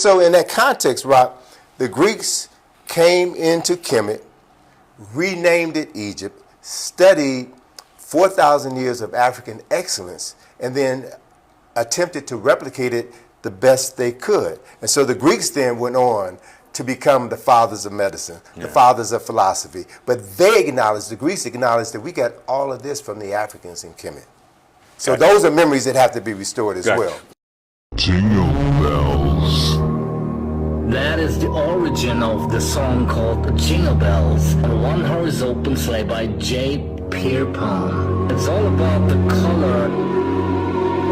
so in that context, Rock, the Greeks came into Kemet, renamed it Egypt, studied 4,000 years of African excellence, and then attempted to replicate it the best they could. And so the Greeks then went on to become the fathers of medicine, the fathers of philosophy. But they acknowledged, the Greeks acknowledged, that we got all of this from the Africans in Kemet. So those are memories that have to be restored as well. Jingle bells. That is the origin of the song called Jingle Bells, on One Horse Open Sleigh by Pierpont. It's all about the color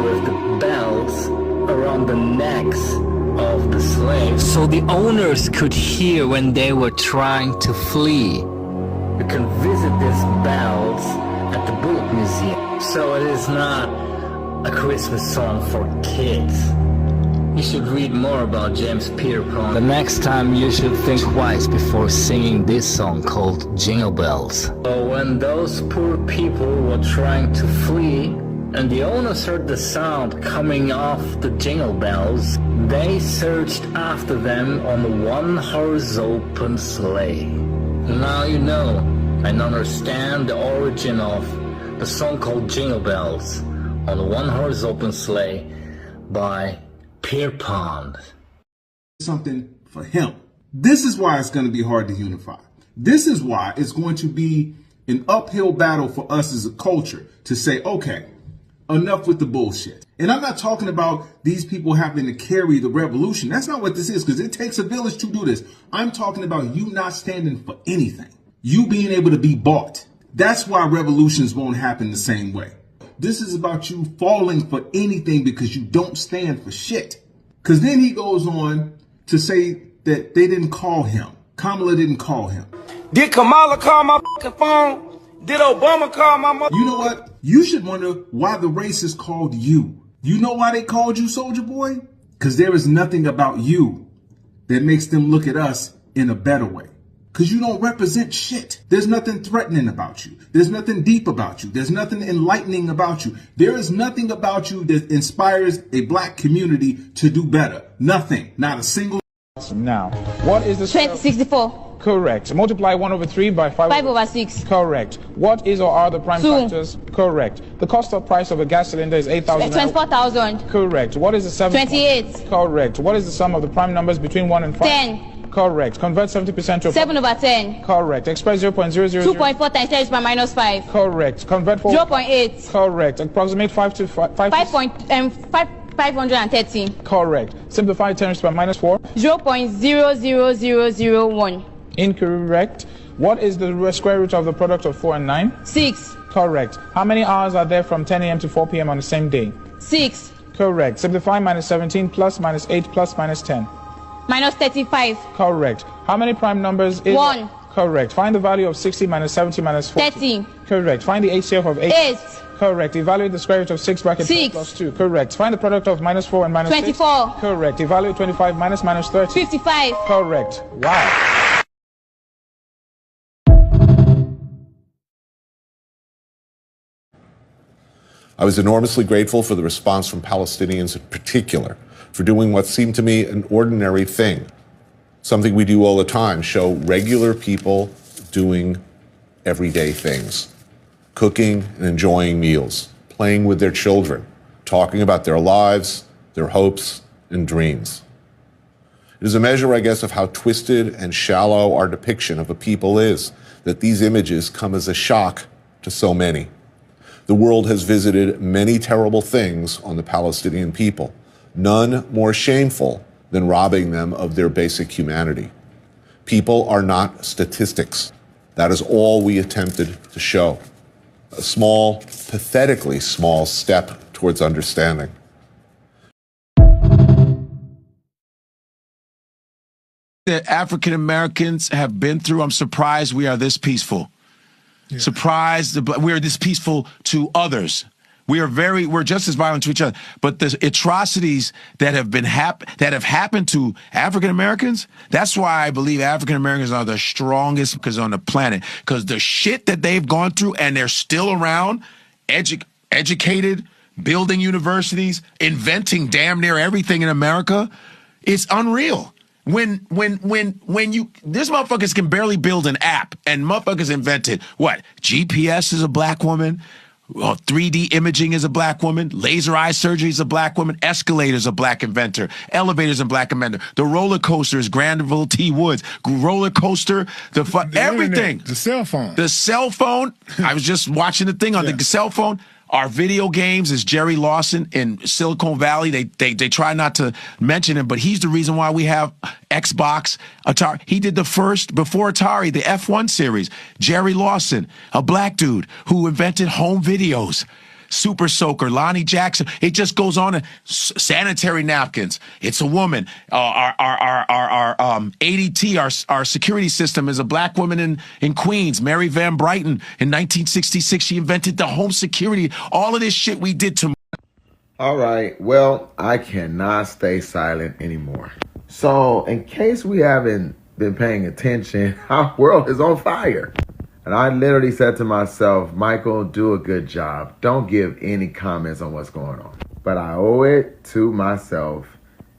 with the bells around the necks of the slaves, so the owners could hear when they were trying to flee. You can visit these bells at the Bullock Museum. So it is not a Christmas song for kids. You should read more about James Pierpont. The next time you should think twice before singing this song called Jingle Bells. So when those poor people were trying to flee, and the owners heard the sound coming off the jingle bells, they searched after them on the one-horse open sleigh. Now you know and understand the origin of the song called Jingle Bells on the one-horse open sleigh by Pierpont. Something for him. This is why it's going to be hard to unify. This is why it's going to be an uphill battle for us as a culture to say, okay, enough with the bullshit. And I'm not talking about these people having to carry the revolution. That's not what this is, because it takes a village to do this. I'm talking about you not standing for anything. You being able to be bought. That's why revolutions won't happen the same way. This is about you falling for anything because you don't stand for shit. Because then he goes on to say that they didn't call him. Kamala didn't call him. Did Kamala call my fucking phone? Did Obama call my mother? You know what? You should wonder why the race is called you. You know why they called you Soldier Boy? Because there is nothing about you that makes them look at us in a better way. Because you don't represent shit. There's nothing threatening about you. There's nothing deep about you. There's nothing enlightening about you. There is nothing about you that inspires a black community to do better. Nothing. Not a single. Now, what is the 64. Correct. Multiply 1 over 3 by 5 over 6. Correct. What is or are the prime 2. factors? Correct. The cost of price of a gas cylinder is 8,000. 24,000. Correct. What is the 7? 28. Correct. What is the sum of the prime numbers between 1 and 5? 10. Correct. Convert 70% to 7 over 10. Correct. Express 0.000. 2.4 times 10 is by minus 5. Correct. Convert 4. 0.8. Correct. Approximate 5 to 5. 513. Correct. Simplify 10 to the minus 4. 0.00001. Incorrect. What is the square root of the product of 4 and 9? 6. Correct. How many hours are there from 10 a.m. to 4 p.m. on the same day? 6. Correct. Simplify minus 17 plus minus 8 plus minus 10. Minus 35. Correct. How many prime numbers is 1. Correct. Find the value of 60 minus 70 minus 40. 30. Correct. Find the HCF of 8. 8. Correct. Evaluate the square root of 6 bracket 6. plus 2. Correct. Find the product of minus 4 and minus 24. 6. Correct. Evaluate 25 minus minus 30. 55. Correct. Wow. I was enormously grateful for the response from Palestinians in particular for doing what seemed to me an ordinary thing, something we do all the time, show regular people doing everyday things, cooking and enjoying meals, playing with their children, talking about their lives, their hopes and dreams. It is a measure, I guess, of how twisted and shallow our depiction of a people is, that these images come as a shock to so many. The world has visited many terrible things on the Palestinian people, none more shameful than robbing them of their basic humanity. People are not statistics. That is all we attempted to show. A small, pathetically small step towards understanding. That African Americans have been through, I'm surprised we are this peaceful. Yeah. Surprised we are this peaceful to others. We're just as violent to each other. But the atrocities that have happened to African Americans, that's why I believe African Americans are the strongest because on the planet. Because the shit that they've gone through and they're still around, educated, building universities, inventing damn near everything in America. It's unreal. When you, this motherfuckers can barely build an app, and motherfuckers invented what? GPS is a black woman. 3D imaging is a black woman. Laser eye surgery is a black woman. Escalators a black inventor. Elevators a black inventor. The roller coaster is Granville T. Woods. Roller coaster, everything. Internet, the cell phone. The cell phone. I was just watching the thing on the cell phone. Our video games is Jerry Lawson in Silicon Valley. They try not to mention him, but he's the reason why we have Xbox, Atari. He did the first, before Atari, the F1 series. Jerry Lawson, a black dude who invented home videos. Super Soaker, Lonnie Jackson. It just goes on. Sanitary napkins. It's a woman. Our ADT, our security system, is a black woman in Queens. Mary Van Brighton in 1966. She invented the home security. All of this shit we did to. All right. Well, I cannot stay silent anymore. So, in case we haven't been paying attention, our world is on fire. And I literally said to myself, Michael, do a good job. Don't give any comments on what's going on. But I owe it to myself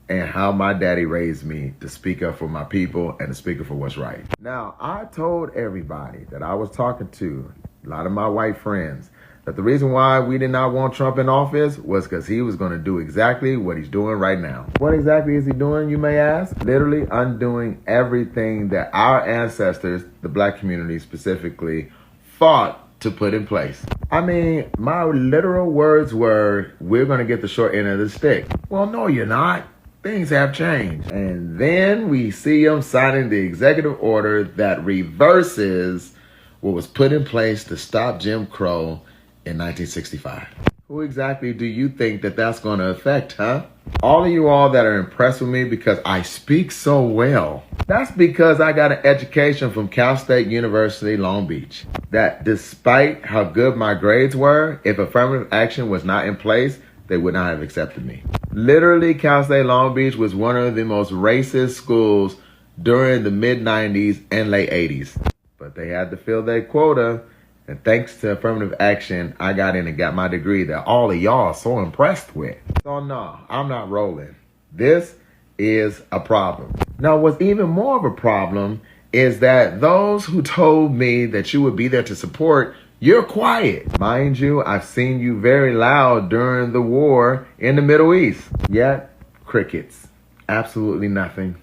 and how my daddy raised me to speak up for my people and to speak up for what's right. Now, I told everybody that I was talking to, a lot of my white friends, that the reason why we did not want Trump in office was because he was going to do exactly what he's doing right now. What exactly is he doing, you may ask? Literally undoing everything that our ancestors, the black community specifically, fought to put in place. I mean, my literal words were, we're going to get the short end of the stick. Well, no, you're not. Things have changed. And then we see him signing the executive order that reverses what was put in place to stop Jim Crow in 1965. Who exactly do you think that that's going to affect, huh? All of you all that are impressed with me because I speak so well. That's because I got an education from Cal State University, Long Beach. That despite how good my grades were, if affirmative action was not in place, they would not have accepted me. Literally, Cal State Long Beach was one of the most racist schools during the mid-90s and late 80s. But they had to fill their quota. And thanks to affirmative action, I got in and got my degree that all of y'all are so impressed with. So no, I'm not rolling. This is a problem. Now, what's even more of a problem is that those who told me that you would be there to support, you're quiet. Mind you, I've seen you very loud during the war in the Middle East. Yet, crickets. Absolutely nothing.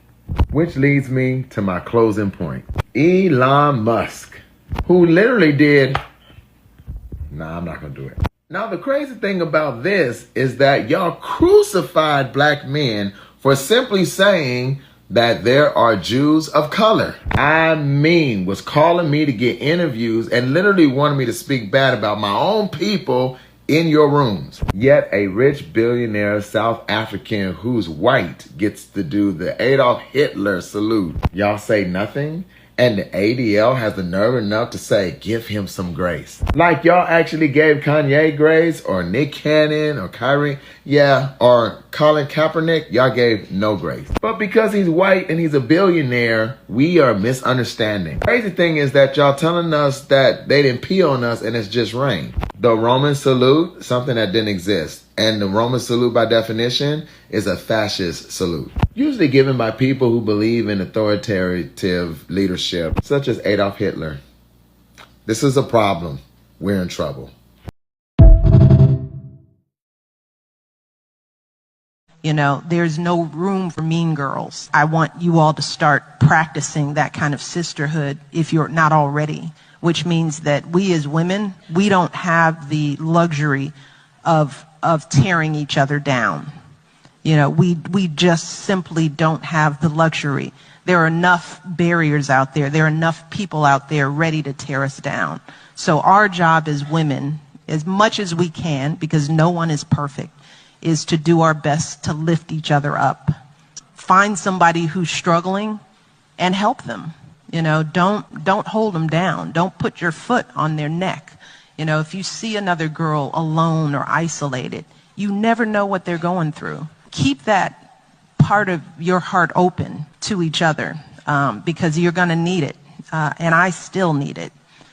Which leads me to my closing point. Elon Musk, who literally did, I'm not going to do it. Now, the crazy thing about this is that y'all crucified black men for simply saying that there are Jews of color. I mean, was calling me to get interviews and literally wanted me to speak bad about my own people in your rooms. Yet a rich billionaire South African who's white gets to do the Adolf Hitler salute. Y'all say nothing? And the ADL has the nerve enough to say, give him some grace. Like y'all actually gave Kanye grace, or Nick Cannon, or Kyrie, or Colin Kaepernick, y'all gave no grace. But because he's white and he's a billionaire, we are misunderstanding. Crazy thing is that y'all telling us that they didn't pee on us and it's just rain. The Roman salute, something that didn't exist. And the Roman salute, by definition, is a fascist salute. Usually given by people who believe in authoritative leadership, such as Adolf Hitler. This is a problem. We're in trouble. You know, there's no room for mean girls. I want you all to start practicing that kind of sisterhood if you're not already, which means that we as women, we don't have the luxury of tearing each other down. You know, we just simply don't have the luxury. There are enough barriers out there. There are enough people out there ready to tear us down. So our job as women, as much as we can, because no one is perfect, is to do our best to lift each other up. Find somebody who's struggling and help them. You know, don't hold them down. Don't put your foot on their neck. You know, if you see another girl alone or isolated, you never know what they're going through. Keep that part of your heart open to each other, because you're going to need it. And I still need it.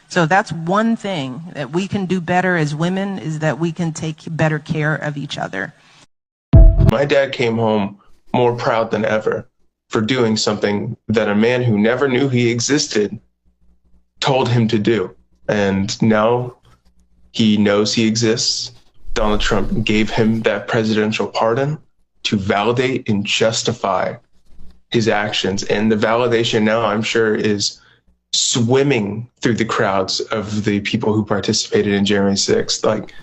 So that's one thing that we can do better as women, is that we can take better care of each other. My dad came home more proud than ever for doing something that a man who never knew he existed told him to do. And now he knows he exists. Donald Trump gave him that presidential pardon to validate and justify his actions. And the validation now, I'm sure, is swimming through the crowds of the people who participated in January 6th. Like,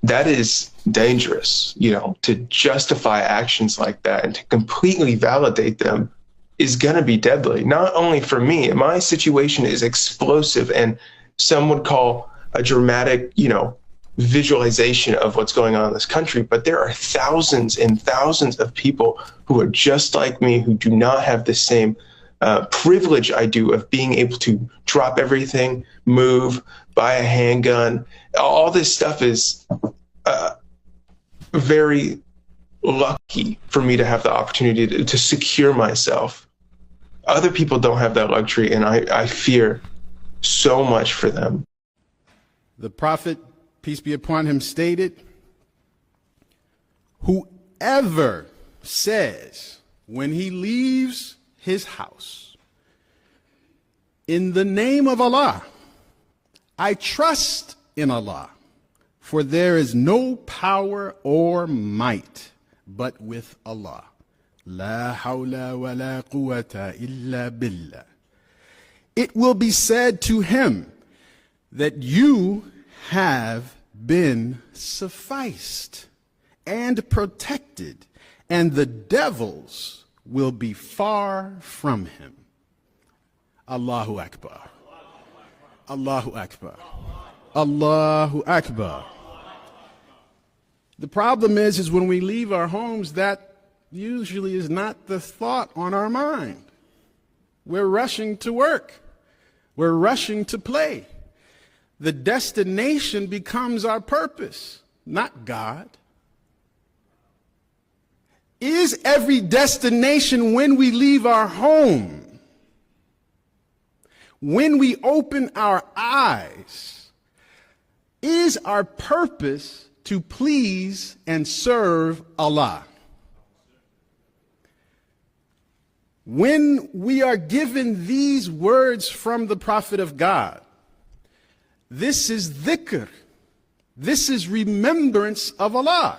that is dangerous, you know, to justify actions like that and to completely validate them is going to be deadly. Not only for me, my situation is explosive and some would call a dramatic, you know, visualization of what's going on in this country, but there are thousands and thousands of people who are just like me, who do not have the same privilege I do of being able to drop everything, move, buy a handgun. All this stuff is very lucky for me to have the opportunity to secure myself. Other people don't have that luxury, and I fear so much for them. The prophet, peace be upon him, stated, whoever says when he leaves his house, in the name of Allah, I trust in Allah, for there is no power or might but with Allah. La hawla wa la quwwata illa billah. It will be said to him that you have been sufficed and protected, and the devils will be far from him. Allahu Akbar. Allahu Akbar. Allahu Akbar. The problem is when we leave our homes, that usually is not the thought on our mind. We're rushing to work. We're rushing to play. The destination becomes our purpose, not God. Is every destination when we leave our home, when we open our eyes, is our purpose to please and serve Allah? When we are given these words from the Prophet of God, this is dhikr, this is remembrance of Allah.